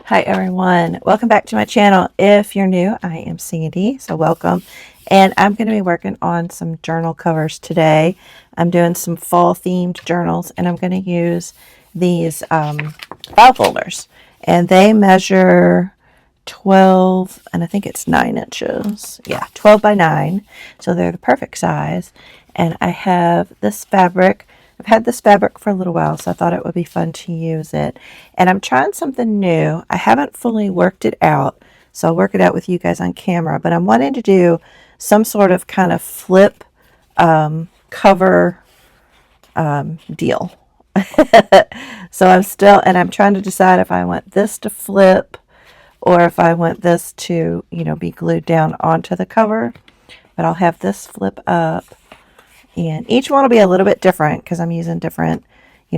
Hi everyone, welcome back to my channel. If you're new, I am Sandy, so welcome. And I'm going to be working on some journal covers today. I'm doing some fall themed journals, and I'm going to use these file folders. And they measure 12, and I think it's 9 inches. Yeah, 12 by 9. So they're the perfect size. And I have this fabric. I've had this fabric for a little while, so I thought it would be fun to use it. And I'm trying something new. I haven't fully worked it out, so I'll work it out with you guys on camera. But I'm wanting to do some sort of kind of flip cover deal. So I'm trying to decide if I want this to flip or if I want this to, be glued down onto the cover. But I'll have this flip up. And each one will be a little bit different because I'm using different,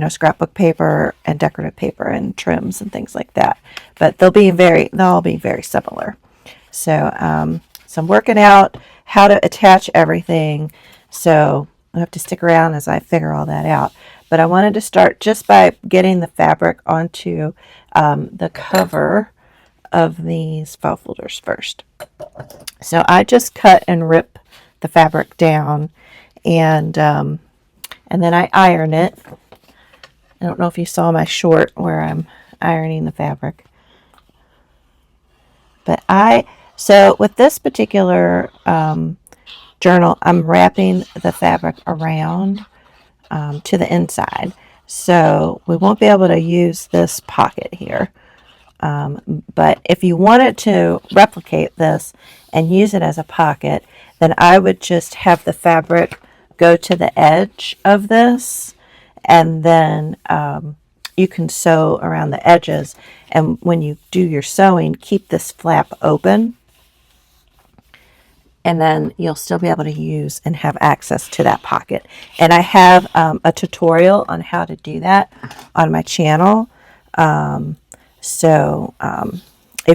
scrapbook paper and decorative paper and trims and things like that. But they'll all be very similar. So, I'm working out how to attach everything. So I have to stick around as I figure all that out. But I wanted to start just by getting the fabric onto the cover of these file folders first. So I just cut and rip the fabric down. And then I iron it. I don't know if you saw my short where I'm ironing the fabric. But so with this particular journal, I'm wrapping the fabric around to the inside. So we won't be able to use this pocket here. But if you wanted to replicate this and use it as a pocket, then I would just have the fabric go to the edge of this, and then you can sew around the edges. And when you do your sewing, keep this flap open, and then you'll still be able to use and have access to that pocket. And I have a tutorial on how to do that on my channel. If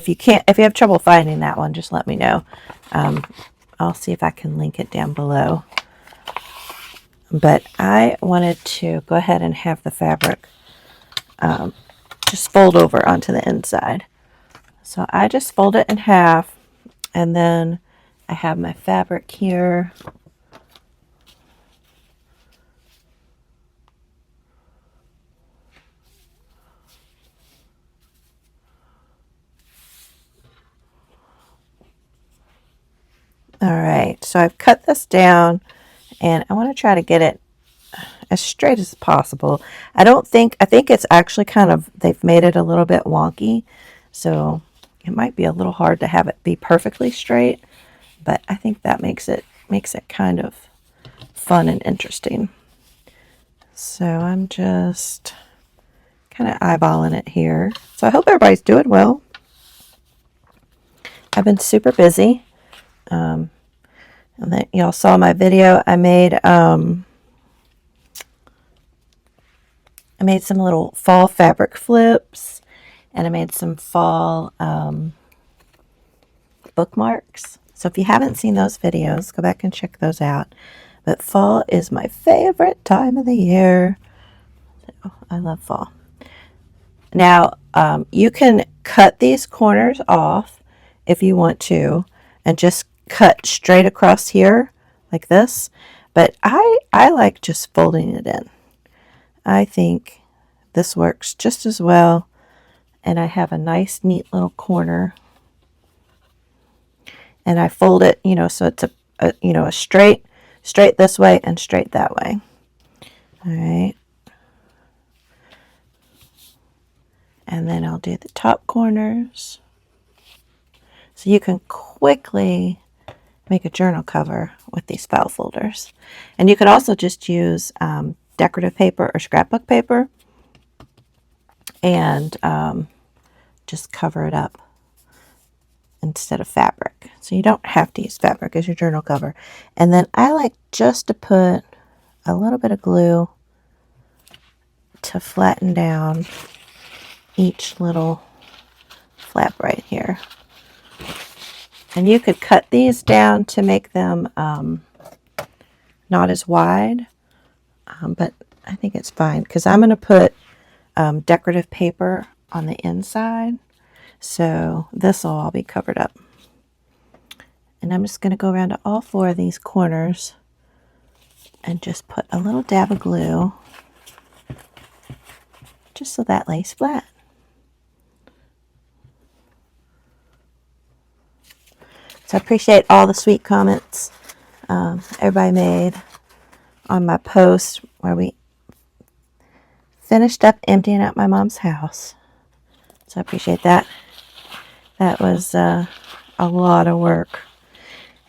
you have trouble finding that one, just let me know. I'll see if I can link it down below. But I wanted to go ahead and have the fabric just fold over onto the inside. So I just fold it in half, and then I have my fabric here. All right, so I've cut this down, and I want to try to get it as straight as possible. I think it's actually they've made it a little bit wonky, so it might be a little hard to have it be perfectly straight, but I think that makes it kind of fun and interesting. So I'm just kind of eyeballing it here. So I hope everybody's doing well. I've been super busy. And then y'all saw my video. I made some little fall fabric flips, and I made some fall bookmarks. So if you haven't seen those videos, go back and check those out. But fall is my favorite time of the year. So I love fall. Now, you can cut these corners off if you want to, and just cut straight across here like this. But I like just folding it in. I think this works just as well. And I have a nice, neat little corner. And I fold it, so it's a straight this way and straight that way. All right. And then I'll do the top corners. So you can quickly make a journal cover with these file folders. And you can also just use decorative paper or scrapbook paper and just cover it up instead of fabric. So you don't have to use fabric as your journal cover. And then I like just to put a little bit of glue to flatten down each little flap right here. And you could cut these down to make them not as wide, but I think it's fine because I'm going to put decorative paper on the inside. So this will all be covered up. And I'm just going to go around to all 4 of these corners and just put a little dab of glue just so that lays flat. So I appreciate all the sweet comments everybody made on my post where we finished up emptying out my mom's house. So I appreciate that. That was a lot of work.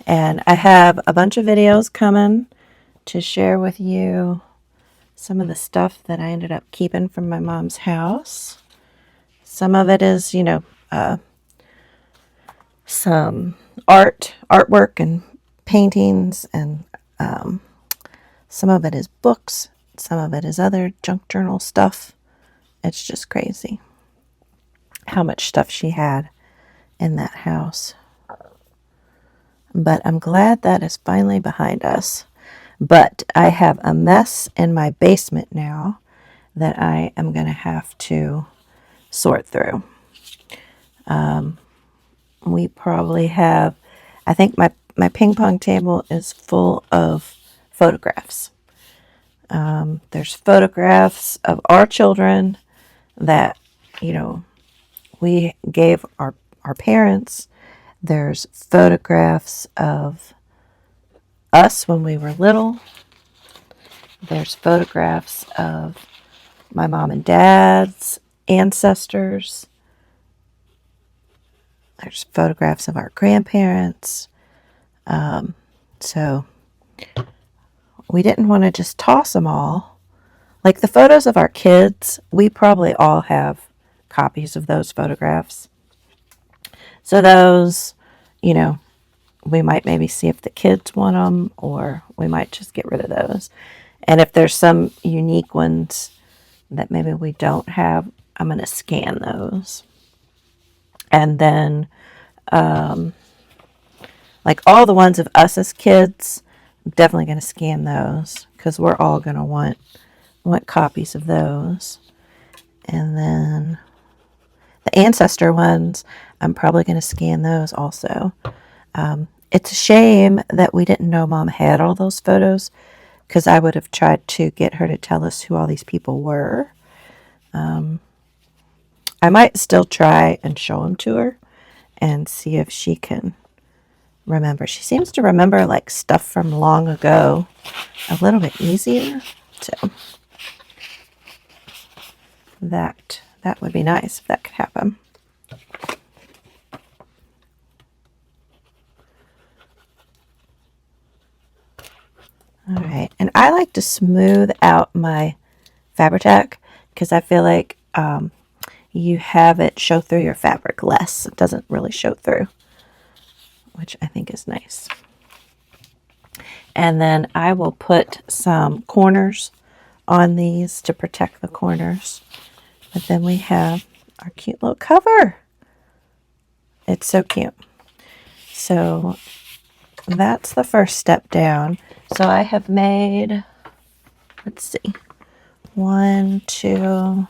And I have a bunch of videos coming to share with you some of the stuff that I ended up keeping from my mom's house. Some of it is, you know, some artwork and paintings, and some of it is books. Some of it is other junk journal stuff. It's just crazy how much stuff she had in that house. But I'm glad that is finally behind us. But I have a mess in my basement now that I am going to have to sort through. We probably have, I think my ping pong table is full of photographs. There's photographs of our children that, you know, we gave our parents. There's photographs of us when we were little. There's photographs of my mom and dad's ancestors. There's photographs of our grandparents. So we didn't want to just toss them all. Like the photos of our kids, we probably all have copies of those photographs. So those, you know, we might maybe see if the kids want them, or we might just get rid of those. And if there's some unique ones that maybe we don't have, I'm going to scan those. And then, like all the ones of us as kids, I'm definitely going to scan those because we're all going to want copies of those. And then the ancestor ones, I'm probably going to scan those also. It's a shame that we didn't know Mom had all those photos, because I would have tried to get her to tell us who all these people were. I might still try and show them to her and see if she can remember. She seems to remember like stuff from long ago a little bit easier. So that would be nice if that could happen. All right, and I like to smooth out my Fabri-Tac because I feel like you have it show through your fabric less. It doesn't really show through, which I think is nice. And then I will put some corners on these to protect the corners. But then we have our cute little cover. It's so cute. So that's the first step down. So I have made, let's see, 1, 2,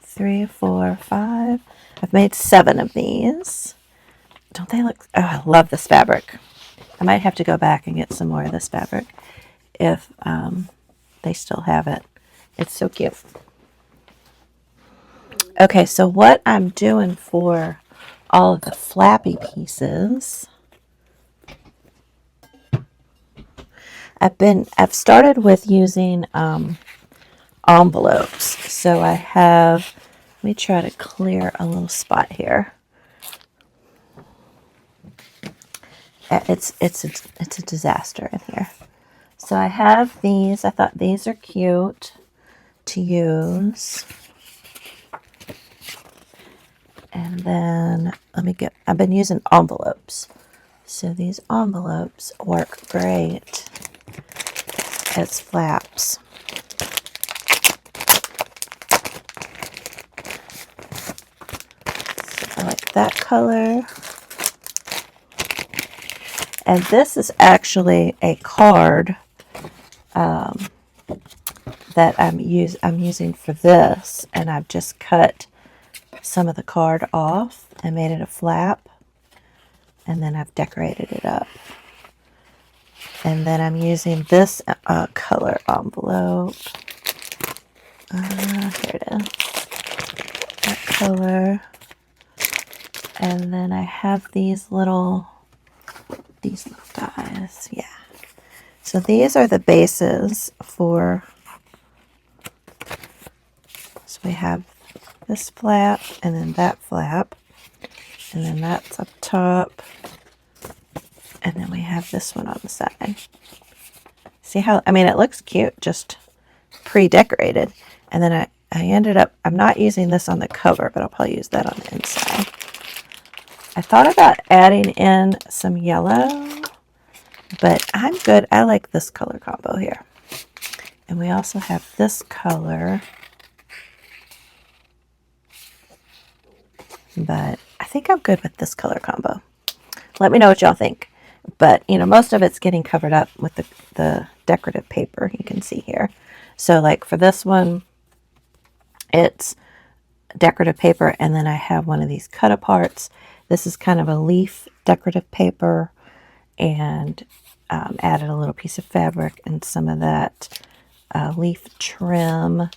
3, 4, 5. I've made 7 of these. Don't they look, oh, I love this fabric. I might have to go back and get some more of this fabric if they still have it. It's so cute. Okay, so what I'm doing for all of the flappy pieces, I've started with using envelopes. So I have, let me try to clear a little spot here. It's a disaster in here. So I have these. I thought these are cute to use. And then I've been using envelopes. So these envelopes work great as flaps. So I like that color. And this is actually a card that I'm using for this, and I've just cut some of the card off and made it a flap. And then I've decorated it up. And then I'm using this color envelope. Here it is. That color. And then I have these little guys. Yeah. So these are the bases for, so we have this flap and then that flap. And then that's up top. And then we have this one on the side. See how, I mean, it looks cute, just pre-decorated. And then I ended up, I'm not using this on the cover, but I'll probably use that on the inside. I thought about adding in some yellow, but I'm good. I like this color combo here. And we also have this color. But I think I'm good with this color combo. Let me know what y'all think. But, you know, most of it's getting covered up with the decorative paper you can see here. So, like, for this one, it's decorative paper, and then I have one of these cut-aparts. This is kind of a leaf decorative paper, and added a little piece of fabric and some of that leaf trim.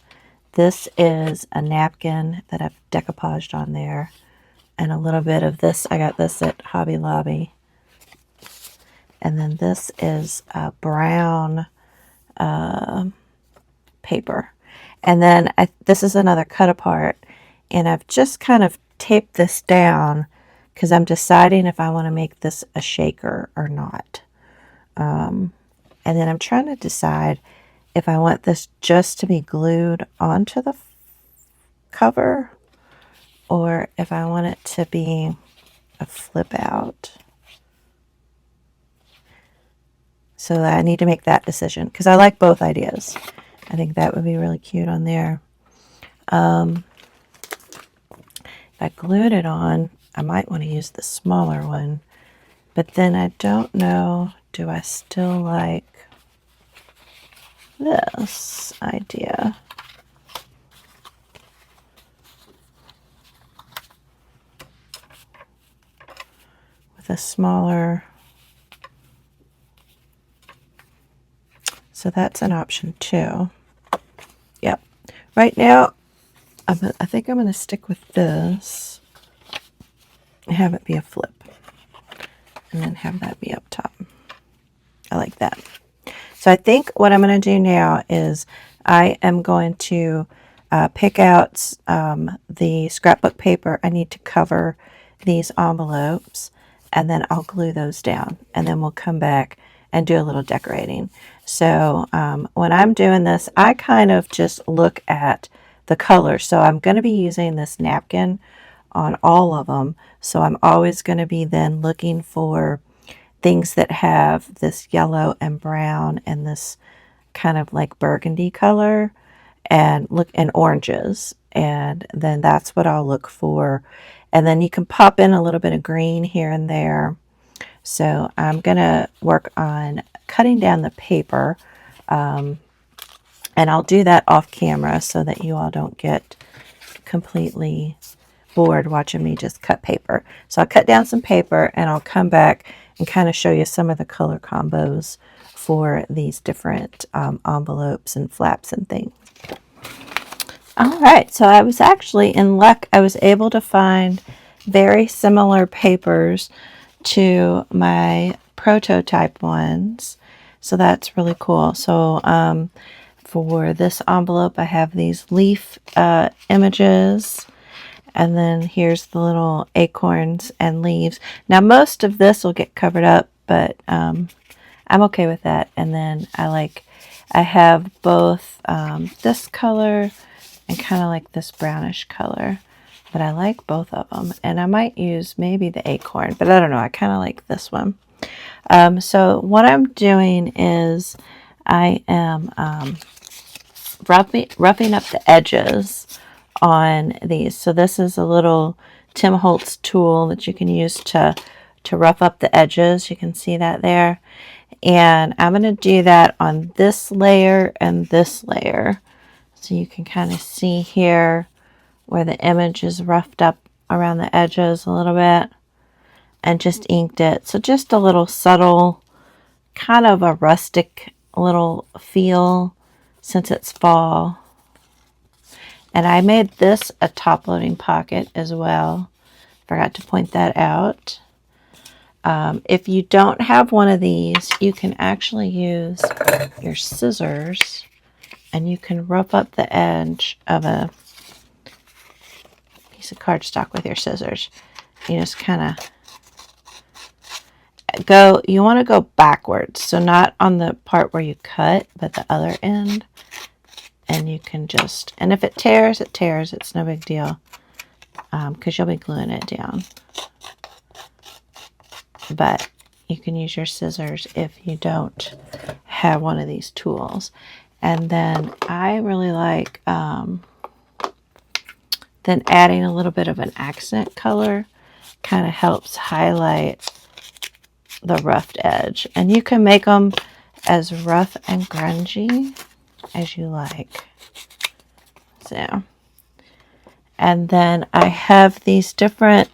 This is a napkin that I've decoupaged on there, and a little bit of this. I got this at Hobby Lobby. And then this is brown paper. And then this is another cut apart. And I've just kind of taped this down because I'm deciding if I want to make this a shaker or not. And then I'm trying to decide if I want this just to be glued onto the cover or if I want it to be a flip out. So I need to make that decision because I like both ideas. I think that would be really cute on there. If I glued it on, I might want to use the smaller one. But then I don't know, do I still like this idea? With a smaller... So that's an option too. Yep. Right now, I think I'm going to stick with this and have it be a flip. And then have that be up top. I like that. So I think what I'm going to do now is I am going to pick out the scrapbook paper I need to cover these envelopes. And then I'll glue those down. And then we'll come back and do a little decorating. So when I'm doing this, I kind of just look at the color. So I'm going to be using this napkin on all of them. So I'm always going to be then looking for things that have this yellow and brown and this kind of like burgundy color and oranges. And then that's what I'll look for. And then you can pop in a little bit of green here and there. So I'm going to work on cutting down the paper, and I'll do that off camera so that you all don't get completely bored watching me just cut paper. So I'll cut down some paper and I'll come back and kind of show you some of the color combos for these different envelopes and flaps and things. All right, so I was actually in luck. I was able to find very similar papers to my prototype ones, so that's really cool. So for this envelope I have these leaf images, and then here's the little acorns and leaves. Now most of this will get covered up, but I'm okay with that. And then I have both this color and kind of like this brownish color. But I like both of them. And I might use maybe the acorn. But I don't know. I kind of like this one. So what I'm doing is I am roughing up the edges on these. So this is a little Tim Holtz tool that you can use to rough up the edges. You can see that there. And I'm going to do that on this layer and this layer. So you can kind of see here where the image is roughed up around the edges a little bit and just inked it. So just a little subtle, kind of a rustic little feel since it's fall. And I made this a top loading pocket as well. Forgot to point that out. If you don't have one of these, you can actually use your scissors and you can rough up the edge of a piece of cardstock with your scissors. You just kind of you want to go backwards. So not on the part where you cut, but the other end. And you can just, and if it tears, it tears. It's no big deal because you'll be gluing it down. But you can use your scissors if you don't have one of these tools. And then I really like then adding a little bit of an accent color. Kind of helps highlight the roughed edge. And you can make them as rough and grungy as you like. So, and then I have these different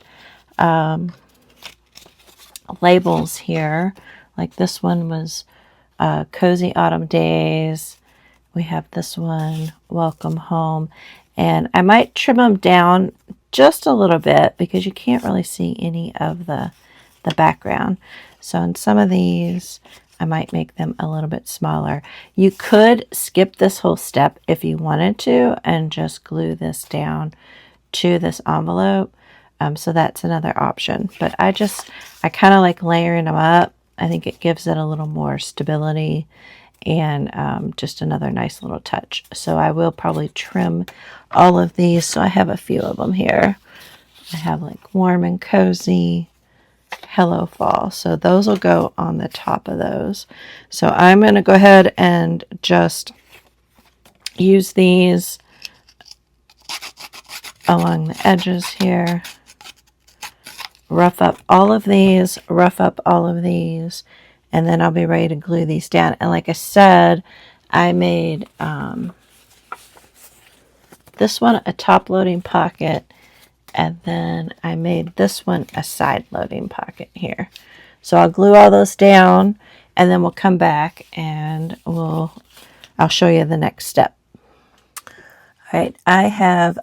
labels here. Like this one was Cozy Autumn Days. We have this one, Welcome Home. And I might trim them down just a little bit because you can't really see any of the background. So in some of these, I might make them a little bit smaller. You could skip this whole step if you wanted to and just glue this down to this envelope. So that's another option. But I kind of like layering them up. I think it gives it a little more stability and just another nice little touch. So I will probably trim all of these. So I have a few of them here. I have like Warm and Cozy, Hello Fall. So those will go on the top of those. So I'm going to go ahead and just use these along the edges here. Rough up all of these, rough up all of these, and then I'll be ready to glue these down. And like I said, I made this one a top loading pocket, and then I made this one a side loading pocket here. So I'll glue all those down, and then we'll come back and I'll show you the next step. All right, I have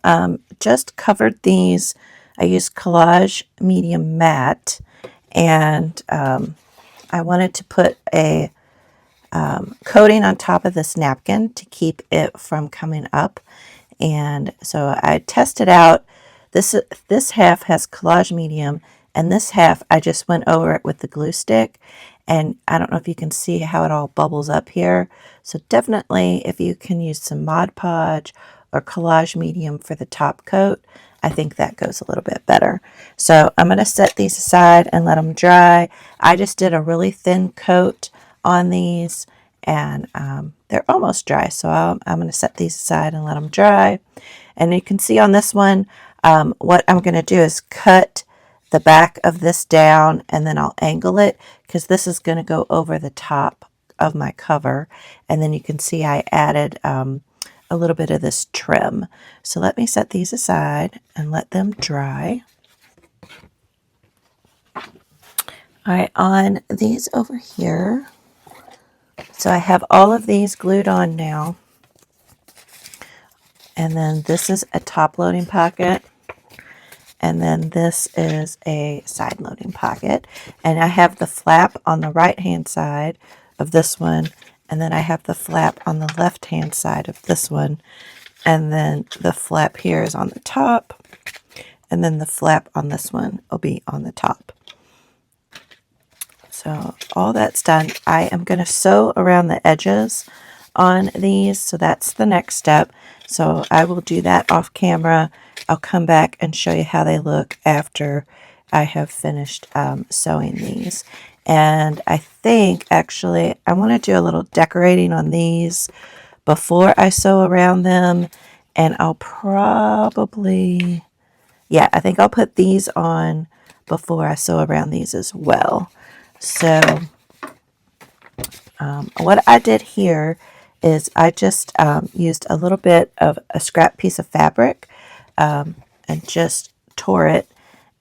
just covered these. I used Collage Medium Matte, and I wanted to put a coating on top of this napkin to keep it from coming up. And so I tested out. This half has Collage Medium, and this half I just went over it with the glue stick. And I don't know if you can see how it all bubbles up here. So definitely if you can use some Mod Podge or Collage Medium for the top coat, I think that goes a little bit better. So I'm going to set these aside and let them dry. I just did a really thin coat on these, and they're almost dry. So I'm going to set these aside and let them dry. And you can see on this one, what I'm going to do is cut the back of this down, and then I'll angle it because this is going to go over the top of my cover. And then you can see I added a little bit of this trim. So let me set these aside and let them dry. All right, on these over here, so I have all of these glued on now. And then this is a top loading pocket. And then this is a side loading pocket. And I have the flap on the right hand side of this one. And then I have the flap on the left hand side of this one. And then the flap here is on the top. And then the flap on this one will be on the top. So all that's done. I am going to sew around the edges on these. So that's the next step. So I will do that off camera. I'll come back and show you how they look after I have finished sewing these. And I think actually I want to do a little decorating on these before I sew around them. And I'll probably, yeah, I think I'll put these on before I sew around these as well. So what I did here is I just used a little bit of a scrap piece of fabric and just tore it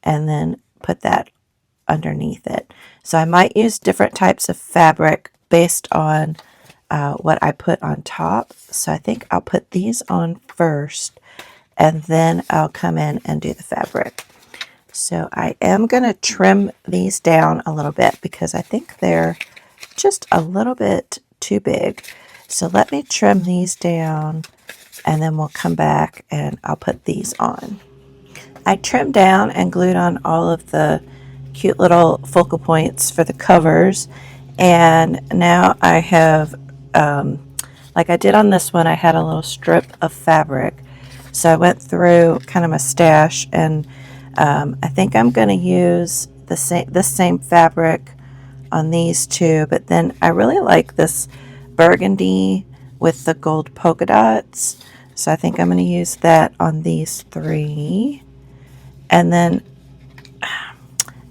and then put that underneath it. So I might use different types of fabric based on what I put on top. So I think I'll put these on first and then I'll come in and do the fabric. So I am going to trim these down a little bit because I think they're just a little bit too big. So let me trim these down and then we'll come back and I'll put these on. I trimmed down and glued on all of the cute little focal points for the covers, and now I have, like I did on this one, I had a little strip of fabric. So I went through kind of my stash, and I think I'm going to use this same fabric on these two, but then I really like this burgundy with the gold polka dots. So I think I'm going to use that on these three. And then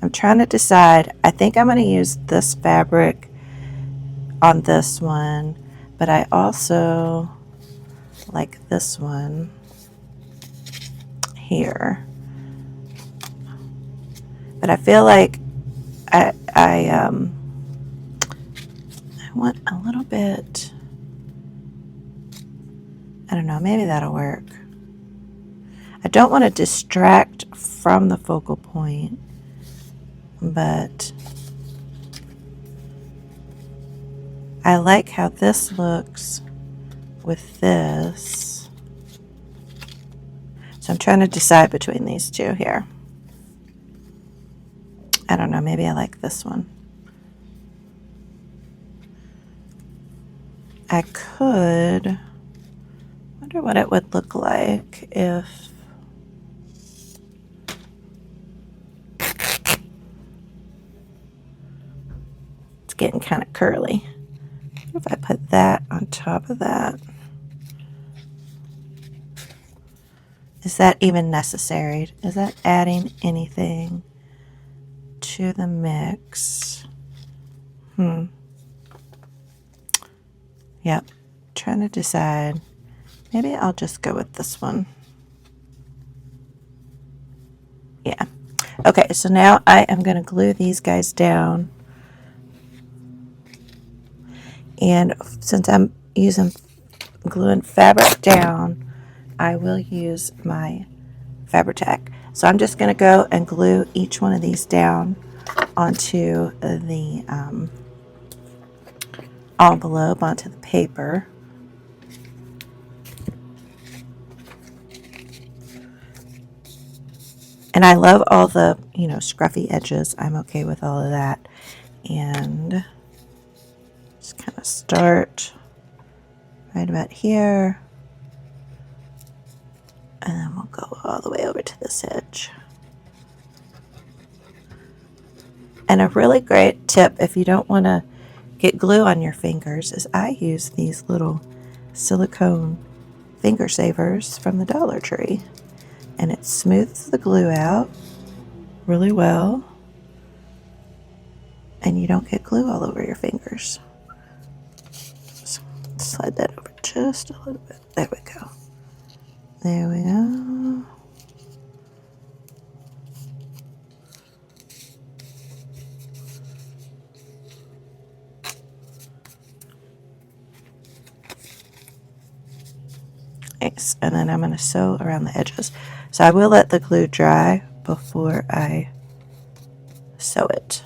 I'm trying to decide, I think I'm going to use this fabric on this one, but I also like this one here. But I feel like I want a little bit, I don't know, maybe that'll work. I don't want to distract from the focal point, but I like how this looks with this. So I'm trying to decide between these two here. I don't know, maybe I like this one. I could, wonder what it would look like if it's getting kind of curly. What if I put that on top of that? Is that even necessary? Is that adding anything to the mix? Yep, trying to decide. Maybe I'll just go with this one. Yeah. Okay, so now I am going to glue these guys down. And since I'm gluing fabric down, I will use my Fabri-Tac. So I'm just going to go and glue each one of these down onto the envelope, onto the paper. And I love all the, scruffy edges. I'm okay with all of that. And just kind of start right about here. And then we'll go all the way over to this edge. And a really great tip if you don't want to get glue on your fingers is I use these little silicone finger savers from the Dollar Tree. And it smooths the glue out really well. And you don't get glue all over your fingers. So slide that over just a little bit. There we go. There we go. Nice. And then I'm going to sew around the edges. So I will let the glue dry before I sew it.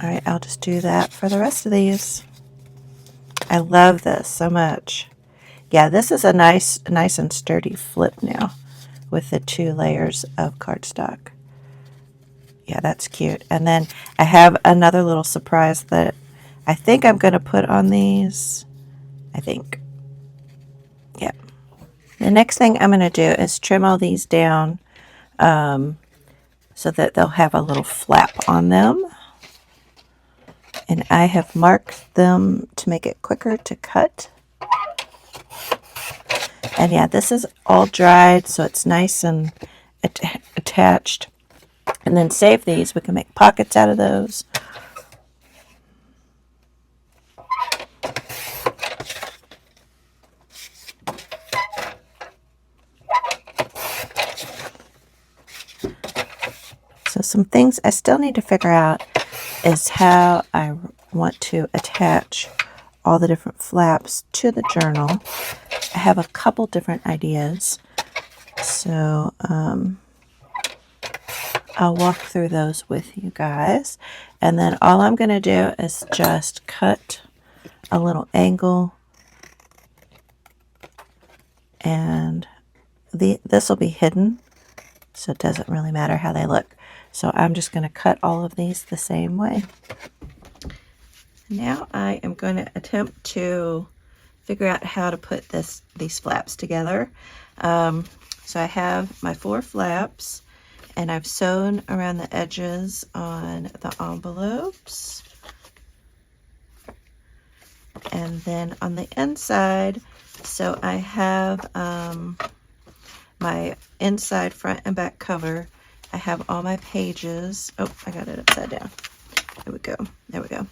All right, I'll just do that for the rest of these. I love this so much. Yeah, this is a nice and sturdy flip now with the 2 layers of cardstock. Yeah, that's cute. And then I have another little surprise that I think I'm going to put on these. I think. Yeah. The next thing I'm going to do is trim all these down so that they'll have a little flap on them. And I have marked them to make it quicker to cut. And yeah, this is all dried, so it's nice and attached. And then save these. We can make pockets out of those. some things I still need to figure out is how I want to attach all the different flaps to the journal. I have a couple different ideas, so I'll walk through those with you guys. And then all I'm going to do is just cut a little angle, and this will be hidden, so it doesn't really matter how they look. So I'm just going to cut all of these the same way. Now I am going to attempt to figure out how to put these flaps together. So I have my 4 flaps, and I've sewn around the edges on the envelopes. And then on the inside, so I have my inside front and back cover. I have all my pages. Oh, I got it upside down. There we go. There we go.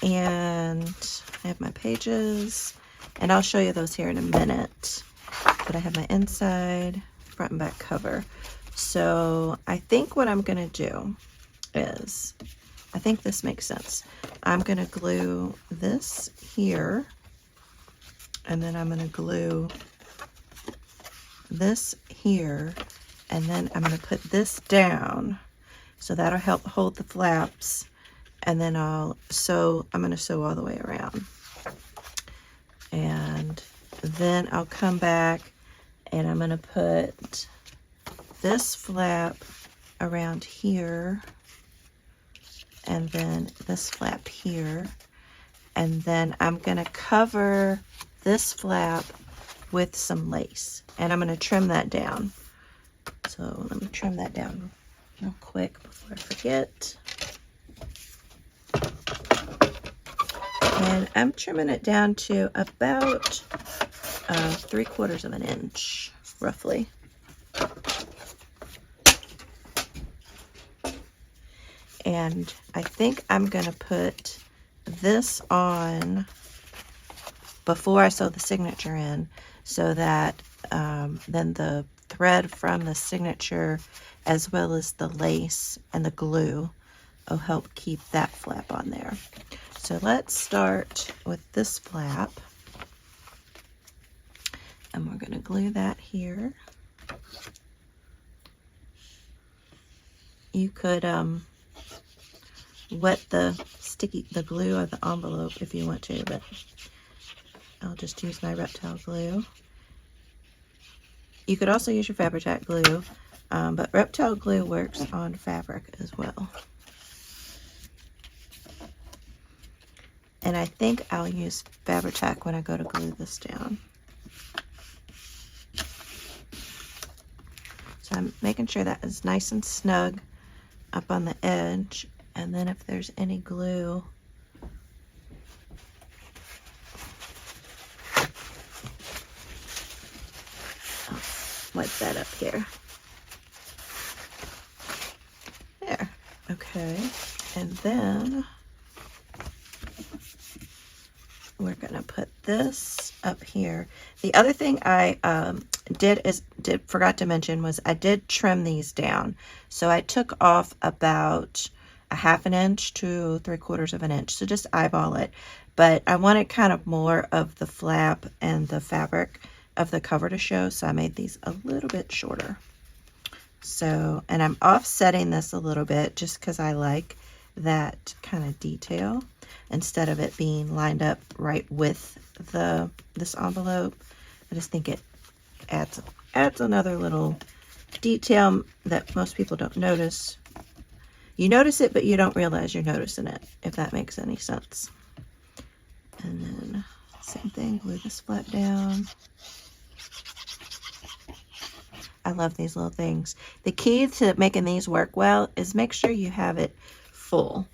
And I have my pages, and I'll show you those here in a minute. But I have my inside, front and back cover. So I think what I'm going to do is, I think this makes sense. I'm going to glue this here, and then I'm going to glue this here, and then I'm going to put this down, so that'll help hold the flaps, and then I'm going to sew all the way around. And then I'll come back and I'm going to put this flap around here, and then this flap here, and then I'm going to cover this flap with some lace, and I'm going to trim that down. So let me trim that down real quick before I forget. And I'm trimming it down to about 3/4 of an inch, roughly. And I think I'm going to put this on before I sew the signature in, so that then the thread from the signature, as well as the lace and the glue, will help keep that flap on there. So let's start with this flap, and we're going to glue that here. You could wet the glue of the envelope if you want to, but I'll just use my Reptile glue. You could also use your Fabri-Tac glue, but Reptile glue works on fabric as well. And I think I'll use Fabri-Tac when I go to glue this down. So I'm making sure that is nice and snug up on the edge, and then if there's any glue, I'll wipe that up here. There. Okay. And then we're going to put this up here. The other thing I forgot to mention was I did trim these down. So I took off about a 1/2 inch to 3/4 of an inch. So just eyeball it. But I wanted kind of more of the flap and the fabric of the cover to show, so I made these a little bit shorter. So, and I'm offsetting this a little bit just because I like that kind of detail, instead of it being lined up right with this envelope. I just think it adds another little detail that most people don't notice. You notice it, but you don't realize you're noticing it, if that makes any sense. And then same thing, glue this flap down. I love these little things. The key to making these work well is make sure you have it full.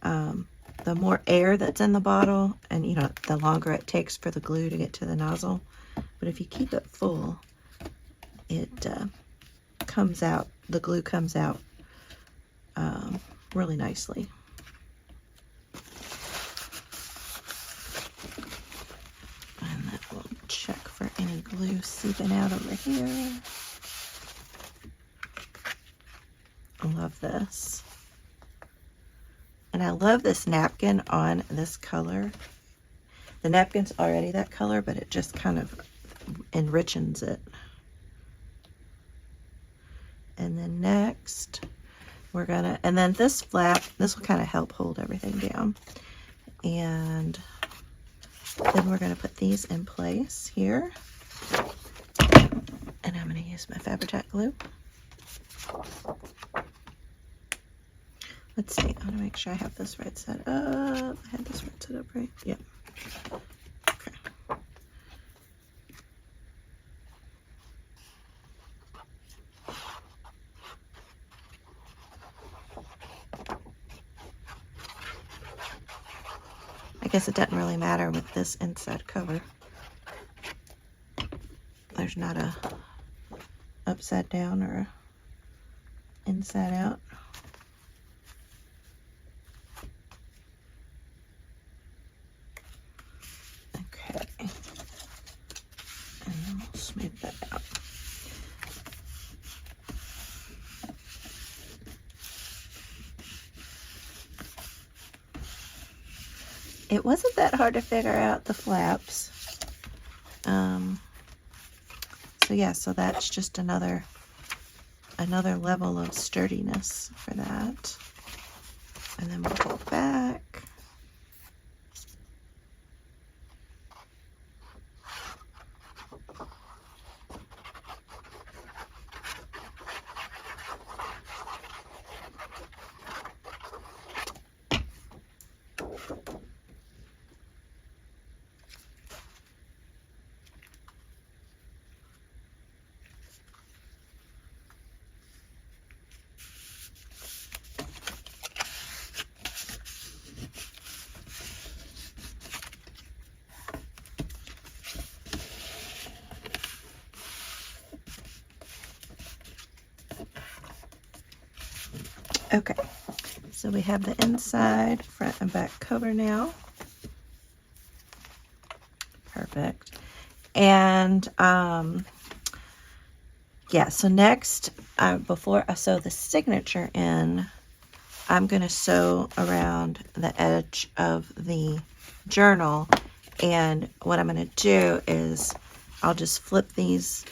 The more air that's in the bottle, and you know, the longer it takes for the glue to get to the nozzle. But if you keep it full, it comes out, the glue comes out really nicely. And then we'll check for any glue seeping out over here. Love this. And I love this napkin on this color. The napkin's already that color, but it just kind of enriches it. And then next, we're gonna, and then this flap, this will kind of help hold everything down. And then we're gonna put these in place here. And I'm gonna use my Fabri-Tac glue. Let's see, I wanna make sure I have this right set up. I had this right set up, right? Yep. Okay. I guess it doesn't really matter with this inside cover. There's not a upside down or a inside out. Okay. And then we'll smooth that out. It wasn't that hard to figure out the flaps. So yeah, so that's just another level of sturdiness for that. And then we'll go back. Okay, so we have the inside, front and back cover now. Perfect. And yeah, so next, before I sew the signature in, I'm going to sew around the edge of the journal. And what I'm going to do is I'll just flip these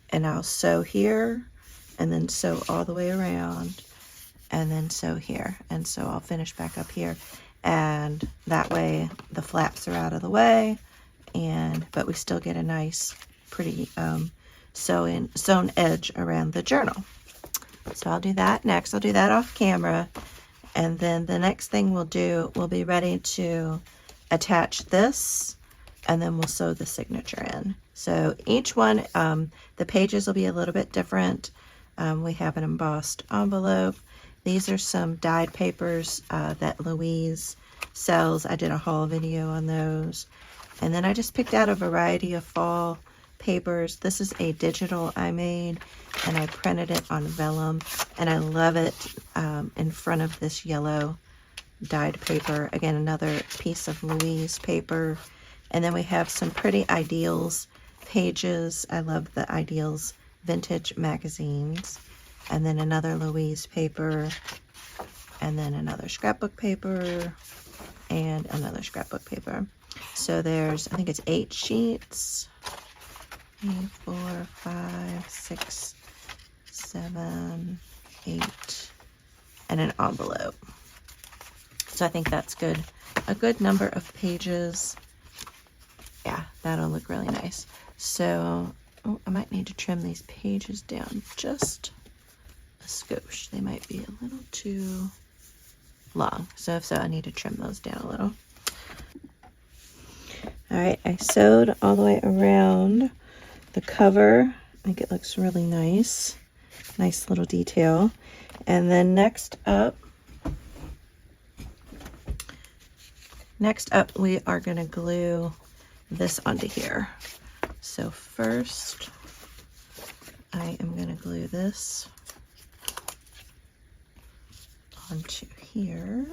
and I'll sew here and then sew all the way around and then sew here. And so I'll finish back up here. And that way the flaps are out of the way, but we still get a nice, pretty sewn edge around the journal. So I'll do that next. I'll do that off camera. And then the next thing we'll do, we'll be ready to attach this, and then we'll sew the signature in. So each one, the pages will be a little bit different. We have an embossed envelope. These are some dyed papers that Louise sells. I did a haul video on those. And then I just picked out a variety of fall papers. This is a digital I made, and I printed it on vellum, and I love it in front of this yellow dyed paper. Again, another piece of Louise paper. And then we have some pretty Ideals pages. I love the Ideals vintage magazines. And then another Louise paper, and then another scrapbook paper, and another scrapbook paper. So there's, I think it's 8 sheets. 3, 4, 5, 6, 7, 8, and an envelope. So I think that's good. A good number of pages. Yeah, that'll look really nice. So, I might need to trim these pages down just a skosh. They might be a little too long. So if so, I need to trim those down a little. All right, I sewed all the way around the cover. I think it looks really nice. Nice little detail. And then next up, we are going to glue this onto here. So first, I am going to glue this onto here.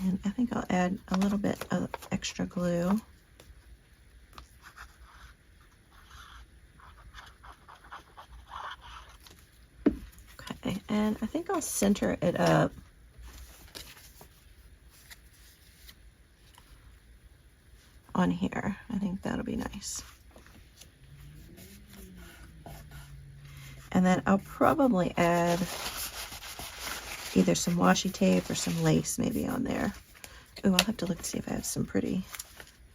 And I think I'll add a little bit of extra glue Okay, and I think I'll center it up on here. I think that'll be nice. And then I'll probably add either some washi tape or some lace maybe on there. Oh, I'll have to look to see if I have some pretty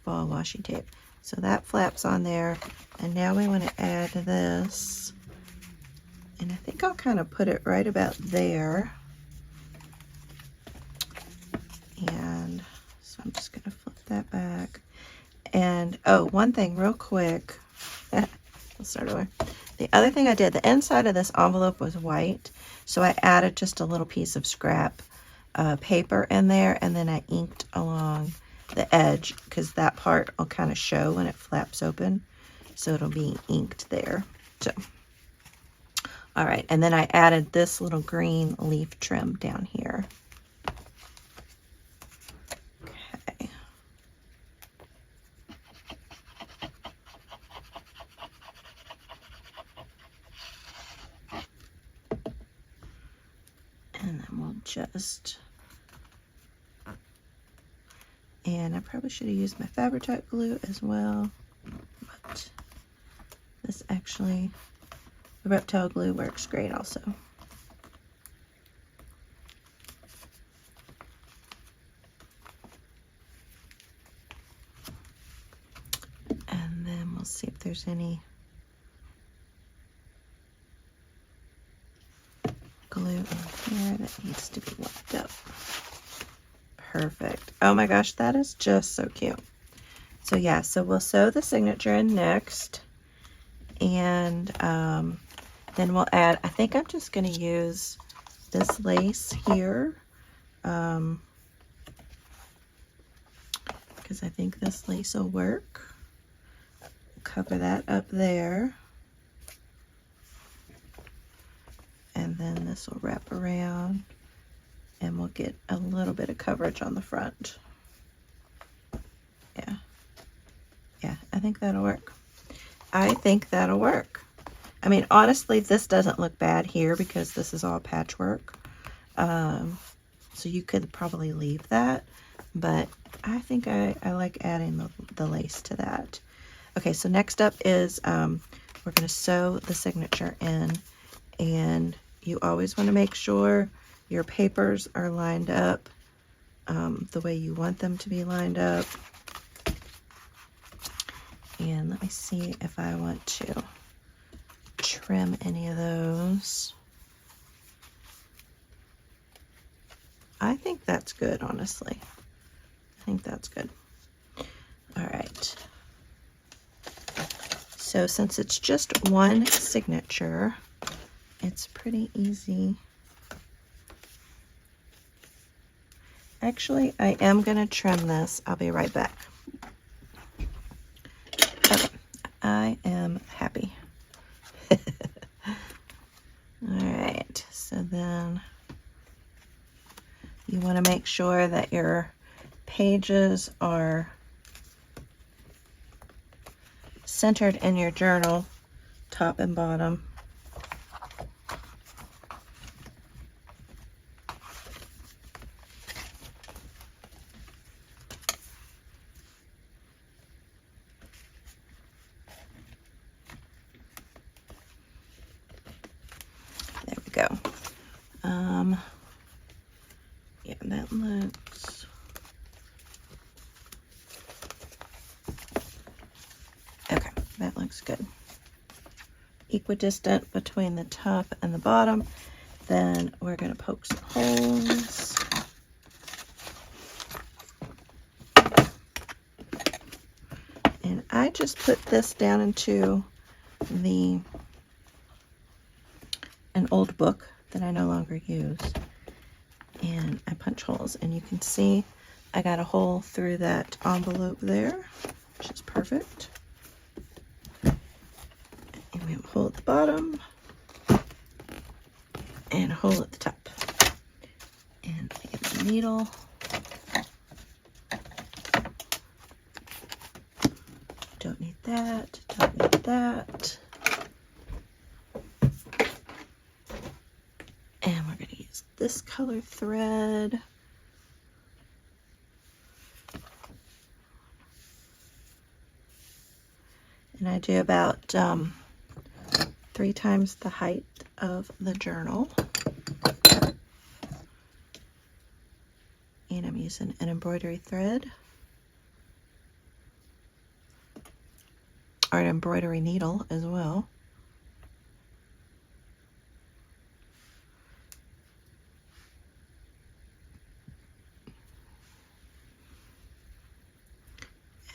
fall washi tape. So that flaps on there, and now we want to add this, and I think I'll kind of put it right about there. And so I'm just going to flip that back. And oh, one thing real quick. Let's start over. The other thing I did, the inside of this envelope was white, so I added just a little piece of scrap paper in there, and then I inked along the edge because that part will kind of show when it flaps open, so it'll be inked there. So, all right, and then I added this little green leaf trim down here. Okay. And then we'll just, and I probably should have used my Fabri-Tac glue as well, but this actually, the reptile glue works great also. And then we'll see if there's any glue in here that needs to be wiped up. Perfect. Oh my gosh, that is just so cute. So yeah, so we'll sew the signature in next, and then we'll add, I think I'm just going to use this lace here, because I think this lace will work. Cover that up there, and then this will wrap around, and we'll get a little bit of coverage on the front. Yeah, I think that'll work. I think that'll work. I mean, honestly, this doesn't look bad here because this is all patchwork. So you could probably leave that, but I think I like adding the lace to that. Okay, so next up is we're going to sew the signature in, and you always want to make sure your papers are lined up the way you want them to be lined up. And let me see if I want to trim any of those. I think that's good, honestly. I think that's good. All right. So since it's just one signature, it's pretty easy. Actually, I am going to trim this. I'll be right back. Okay, I am happy. All right, so then you want to make sure that your pages are centered in your journal, top and bottom. There we go. Yeah, that looks okay. That looks good. Equidistant between the top and the bottom. Then we're going to poke some holes. And I just put this down into an old book that I no longer use. And I punch holes, and you can see I got a hole through that envelope there, which is perfect. And we have a hole at the bottom and a hole at the top. And I get the needle. Don't need that, don't need that. this color thread. And I do about 3 times the height of the journal. And I'm using an embroidery thread or an embroidery needle as well.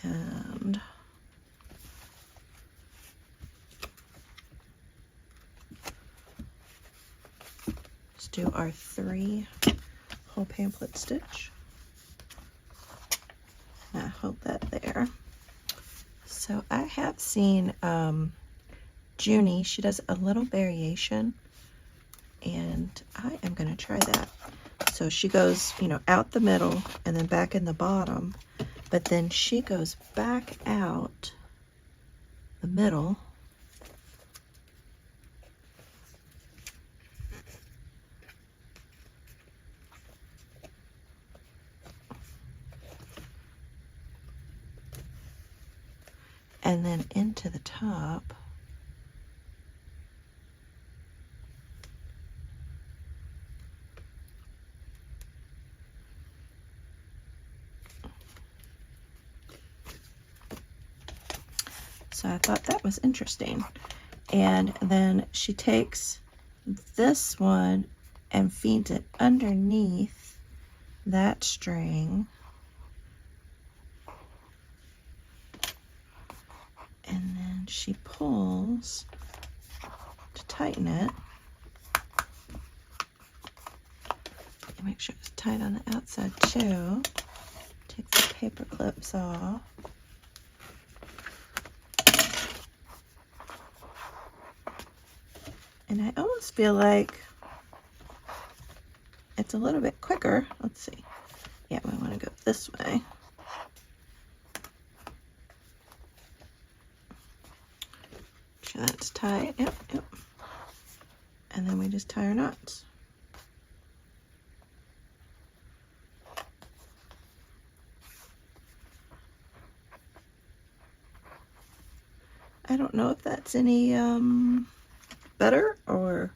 And let's do our 3 whole pamphlet stitch. And I hold that there. So I have seen Junie, she does a little variation, and I am going to try that. So she goes, you know, out the middle and then back in the bottom, but then she goes back out the middle and then into the top. So I thought that was interesting. And then she takes this one and feeds it underneath that string. And then she pulls to tighten it. And make sure it's tight on the outside too. Take the paper clips off. And I almost feel like it's a little bit quicker. Let's see. Yeah, we want to go this way. Make sure that's tight. Yep, yep. And then we just tie our knots. I don't know if that's any better or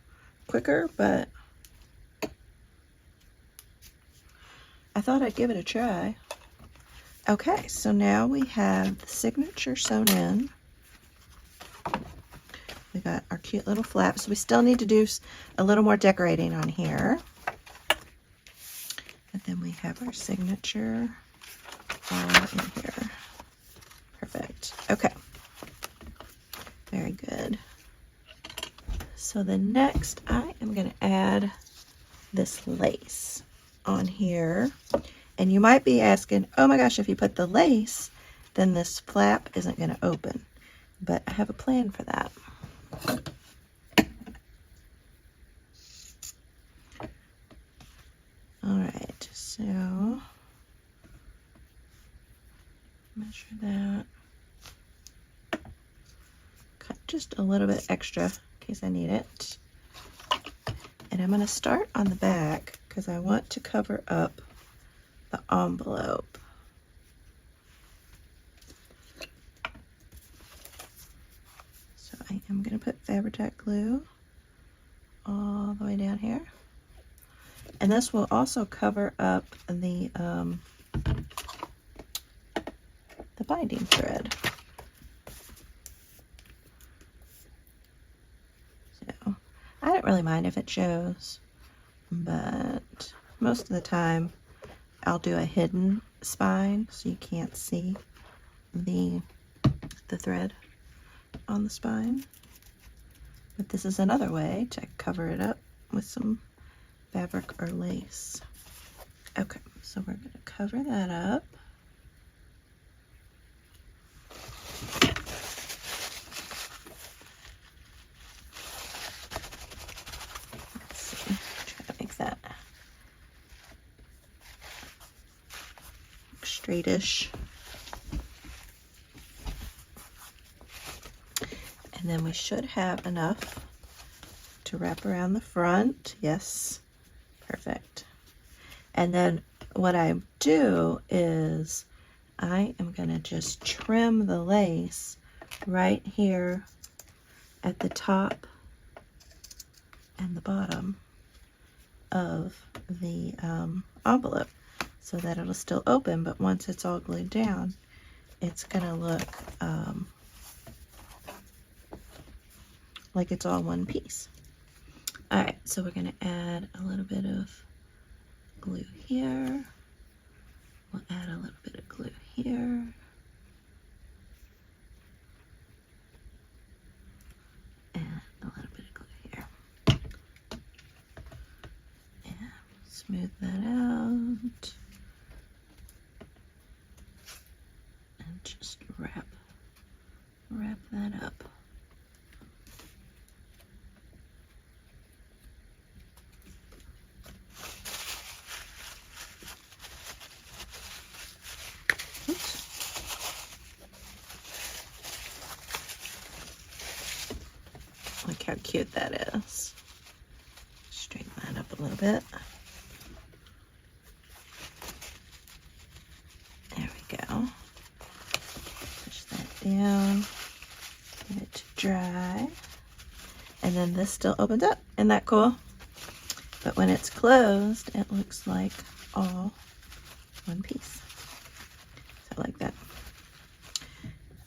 quicker, but I thought I'd give it a try. Okay, so now we have the signature sewn in. We got our cute little flaps. We still need to do a little more decorating on here. And then we have our signature all in here. Perfect. Okay. Very good. So the next I am going to add this lace on here. And you might be asking, oh my gosh, if you put the lace, then this flap isn't going to open. But I have a plan for that. Alright, so measure that. Cut just a little bit extra in case I need it. And I'm going to start on the back because I want to cover up the envelope. So I am going to put Fabri-Tac glue all the way down here. And this will also cover up the binding thread. So I don't really mind if it shows, but most of the time I'll do a hidden spine so you can't see the thread on the spine. But this is another way to cover it up with some fabric or lace. Okay, so we're going to cover that up. Let's see, try to make that look straightish. And then we should have enough to wrap around the front. Yes, Perfect. And then what I do is I am going to just trim the lace right here at the top and the bottom of the envelope so that it'll still open, but once it's all glued down, it's going to look like it's all one piece. All right, so we're going to add a little bit of glue here. We'll add a little bit of glue here. And a little bit of glue here. And smooth that out. And just wrap that up. Look how cute that is. Straighten that up a little bit. There we go. Push that down. Get it to dry. And then this still opens up. Isn't that cool? But when it's closed, it looks like all one piece. So I like that.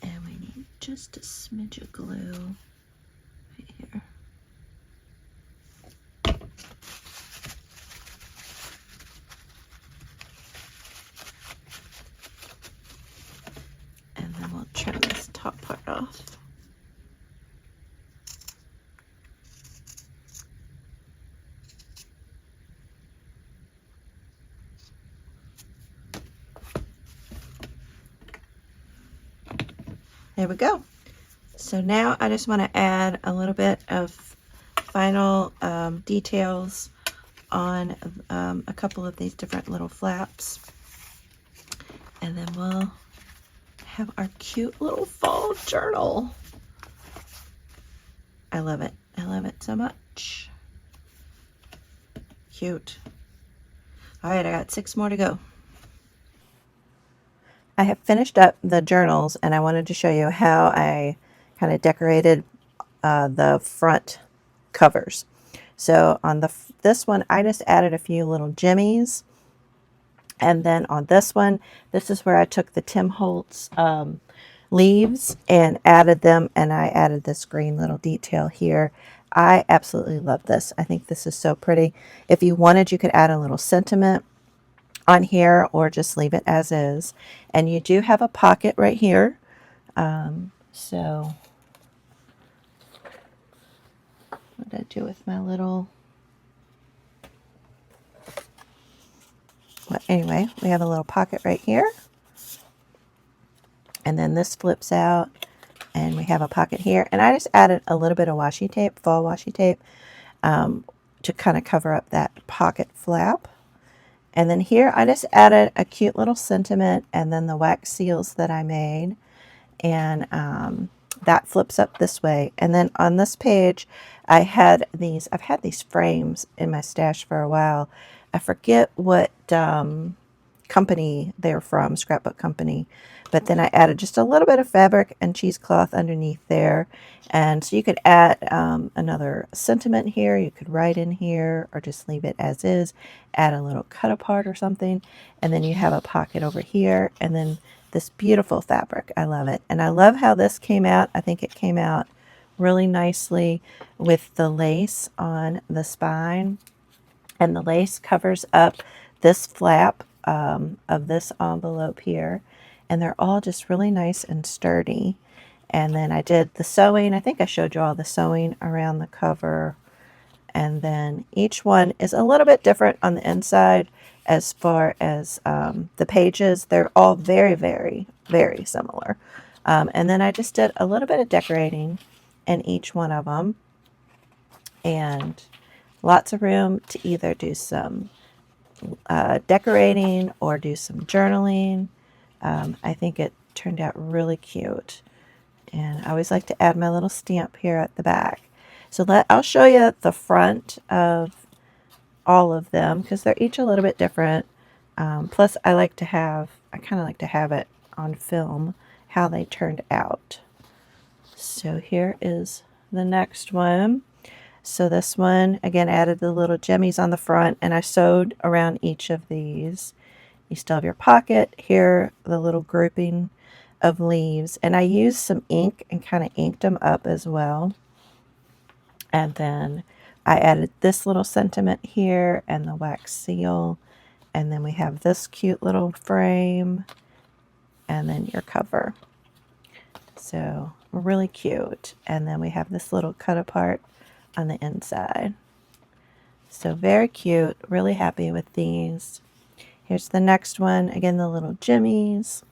And we need just a smidge of glue right here. And then we'll trim this top part off. There we go. So now I just want to add a little bit of final details on a couple of these different little flaps. And then we'll have our cute little fall journal. I love it. I love it so much. Cute. All right, I got 6 more to go. I have finished up the journals, and I wanted to show you how I kind of decorated the front covers. So on this one, I just added a few little jimmies. And then on this one, this is where I took the Tim Holtz leaves and added them, and I added this green little detail here. I absolutely love this. I think this is so pretty. If you wanted, you could add a little sentiment on here or just leave it as is. And you do have a pocket right here. So what did I do with my little... Well, anyway, we have a little pocket right here. And then this flips out and we have a pocket here. And I just added a little bit of washi tape, fall washi tape, to kind of cover up that pocket flap. And then here I just added a cute little sentiment and then the wax seals that I made. And that flips up this way. And then on this page, I've had these frames in my stash for a while. I forget what company they're from, scrapbook company. But then I added just a little bit of fabric and cheesecloth underneath there. And so you could add another sentiment here. You could write in here or just leave it as is. Add a little cut apart or something. And then you have a pocket over here. And then this beautiful fabric. I love it. And I love how this came out. I think it came out really nicely with the lace on the spine. And the lace covers up this flap of this envelope here. And they're all just really nice and sturdy. And then I did the sewing. I think I showed you all the sewing around the cover. And then each one is a little bit different on the inside as far as the pages. They're all very, very, very similar. And then I just did a little bit of decorating in each one of them. And lots of room to either do some decorating or do some journaling. I think it turned out really cute. And I always like to add my little stamp here at the back. So I'll show you the front of all of them because they're each a little bit different. Plus, I kind of like to have it on film how they turned out. So here is the next one. So this one, again, added the little jemmies on the front, and I sewed around each of these. You still have your pocket here, the little grouping of leaves, and I used some ink and kind of inked them up as well. And then I added this little sentiment here and the wax seal, and then we have this cute little frame, and then your cover. So really cute. And then we have this little cut apart on the inside. So very cute. Really happy with these. Here's the next one. Again, the little jimmies,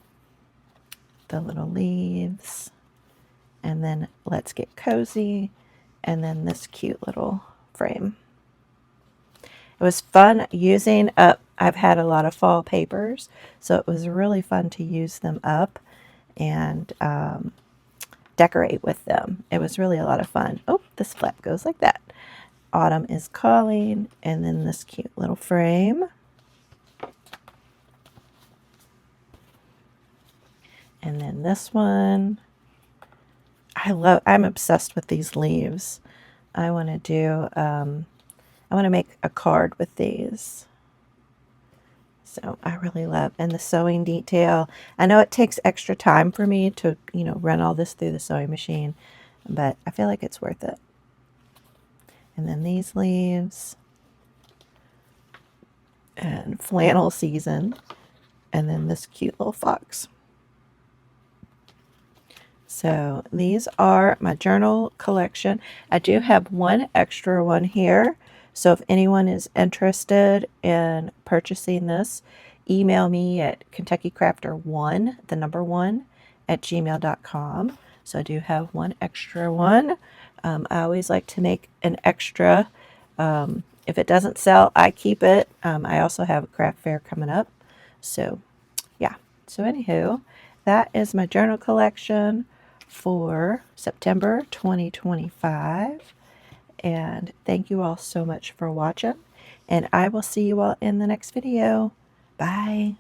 the little leaves, and then let's get cozy, and then this cute little frame. It was fun using up. I've had a lot of fall papers, so it was really fun to use them up and decorate with them. It was really a lot of fun. Oh, this flap goes like that. Autumn is calling, and then this cute little frame. And then this one. I'm obsessed with these leaves. I want to make a card with these. So I really love, and the sewing detail. I know it takes extra time for me to, run all this through the sewing machine, but I feel like it's worth it. And then these leaves, and flannel season, and then this cute little fox. So these are my journal collection. I do have one extra one here. So if anyone is interested in purchasing this, email me at KentuckyCrafter1, the number 1, at gmail.com. So I do have one extra one. I always like to make an extra. If it doesn't sell, I keep it. I also have a craft fair coming up. So yeah. So anywho, that is my journal collection for September 2025. And thank you all so much for watching, and I will see you all in the next video. Bye.